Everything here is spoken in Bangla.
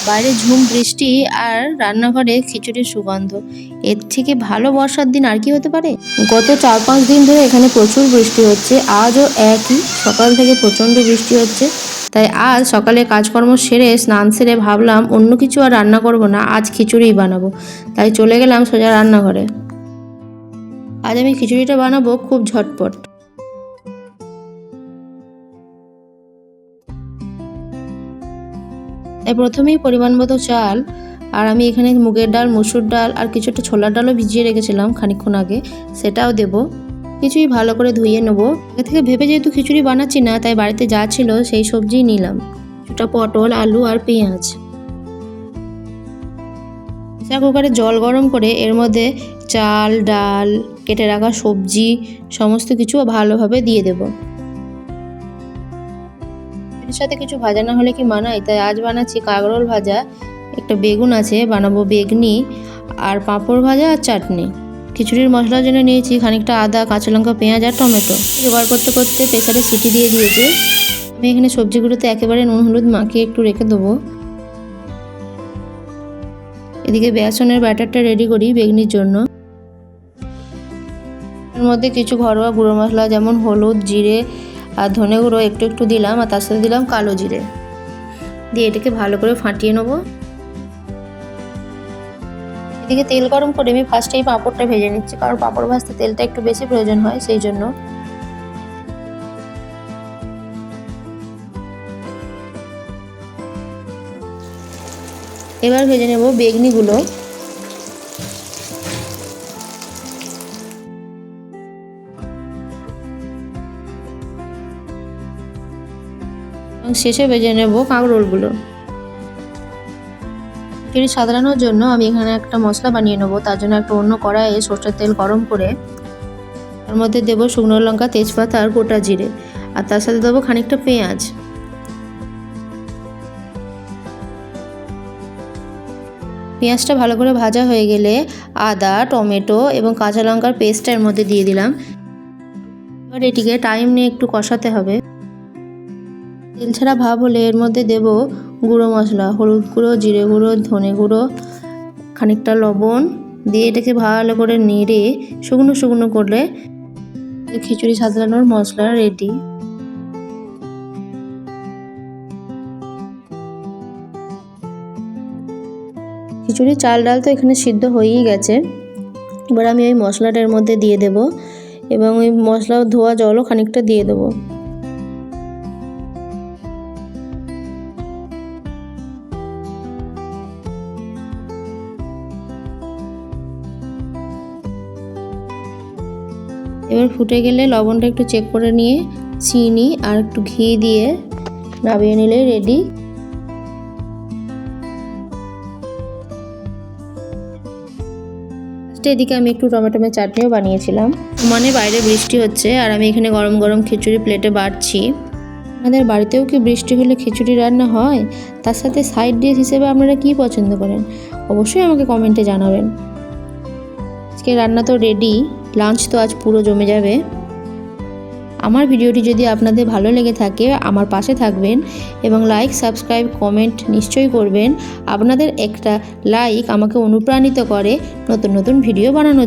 বাইরে ঝুম বৃষ্টি আর রান্নাঘরে খিচুড়ির সুগন্ধ, এর থেকে ভালো বর্ষার দিন আর কি হতে পারে। গত 4-5 দিন ধরে এখানে প্রচুর বৃষ্টি হচ্ছে, আজও একই, সকাল থেকে প্রচণ্ড বৃষ্টি হচ্ছে। তাই আজ সকালে কাজকর্ম সেরে স্নান সেরে ভাবলাম অন্য কিছু আর রান্না করব না, আজ খিচুড়িই বানাবো। তাই চলে গেলাম সোজা রান্নাঘরে। আজ আমি খিচুড়িটা বানাবো খুব ঝটপট। তাই প্রথমেই পরিমাণ মতো চাল, আর আমি এখানে মুগের ডাল, মসুর ডাল আর কিছুটা ছোলার ডালও ভিজিয়ে রেখেছিলাম খানিকক্ষণ আগে, সেটাও দেবো। কিছুই ভালো করে ধুয়ে নেবো। আগে থেকে ভেবে যেহেতু খিচুড়ি বানাচ্ছি না, তাই বাড়িতে যা ছিল সেই সবজিই নিলাম, কিছুটা পটল, আলু আর পেঁয়াজ। প্রেসার কুকারে জল গরম করে এর মধ্যে চাল, ডাল, কেটে রাখা সবজি সমস্ত কিছু ভালোভাবে দিয়ে দেবো। এর সাথে কিছু ভাজা না হলে কি মানায়, তাই আজ বানাচ্ছি কাঁকরোল ভাজা, একটা বেগুন আছে, বানাবো বেগনি, আর পাঁপড় ভাজা আর চাটনি। খিচুড়ির মশলার জন্য নিয়েছি খানিকটা আদা, কাঁচা লঙ্কা, পেঁয়াজ আর টমেটো। জোগাড় করতে করতে প্রেসারে সিটি দিয়ে দিয়েছি। আমি এখানে সবজিগুলোতে একেবারে নুন হলুদ মাখিয়ে একটু রেখে দেবো। এদিকে বেসনের ব্যাটারটা রেডি করি বেগনির জন্য। এর মধ্যে কিছু ঘরোয়া গুঁড়ো মশলা যেমন হলুদ, জিরে আর ধনে গুঁড়ো একটু একটু দিলাম, আর তার সাথে দিলাম কালো জিরে দিয়ে এটাকে ভালো করে ফাটিয়ে নেবো। এদিকে তেল গরম করে আমি ফার্স্টেই পাঁপড়টা ভেজে নিচ্ছি, কারণ পাঁপড় ভাজতে তেলটা একটু বেশি প্রয়োজন হয়, সেই জন্য। এবার ভেজে নেব বেগনিগুলো। শেষে ভেজে নেব কাঁকরোলগুলো। খিচুড়ি সাজানোর জন্য আমি এখানে একটা মশলা বানিয়ে নেবো। তার জন্য একটা অন্য কড়াইয়ে সরষের তেল গরম করে তার মধ্যে দেবো শুকনো লঙ্কা, তেজপাতা আর গোটা জিরে, আর তার সাথে দেবো খানিকটা পেঁয়াজ। পেঁয়াজটা ভালো করে ভাজা হয়ে গেলে আদা, টমেটো এবং কাঁচা লঙ্কার পেস্টটা এর মধ্যে দিয়ে দিলাম। এবার এটিকে টাইম নিয়ে একটু কষাতে হবে। তেল ছাড়া ভাব হলে এর মধ্যে দেব গুঁড়ো মশলা, হলুদ গুঁড়ো, জিরে গুঁড়ো, ধনে গুঁড়ো, খানিকটা লবণ দিয়ে এটাকে ভালো করে নেড়ে শুকনো শুকনো করলে খিচুড়ি সাজানোর মশলা রেডি। খিচুড়ি চাল ডাল তো এখানে সিদ্ধ হয়েই গেছে। এবার আমি ওই মশলাটার মধ্যে দিয়ে দেব এবং ওই মশলা ধোয়া জলও খানিকটা দিয়ে দেবো। এবার ফুটে গেলে লবণটা একটু চেক করে নিয়ে চিনি আর একটু ঘি দিয়ে নামিয়ে নিলে রেডি। এদিকে আমি একটু টমেটোমের চাটনিও বানিয়েছিলাম। মানে বাইরে বৃষ্টি হচ্ছে আর আমি এখানে গরম গরম খিচুড়ি প্লেটে বাড়ছি। আপনাদের বাড়িতেও কি বৃষ্টি হলে খিচুড়ি রান্না হয়? তার সাথে সাইড ডিশ হিসেবে আপনারা কি পছন্দ করেন অবশ্যই আমাকে কমেন্টে জানাবেন। আজকে রান্না তো রেডি, লাঞ্চ তো আজ পুরো জমে যাবে। আমার ভিডিওটি যদি আপনাদের ভালো লেগে থাকে আমার পাশে থাকবেন এবং লাইক, সাবস্ক্রাইব, কমেন্ট নিশ্চয়ই করবেন। আপনাদের একটা লাইক আমাকে অনুপ্রাণিত করে নতুন নতুন ভিডিও বানানোর।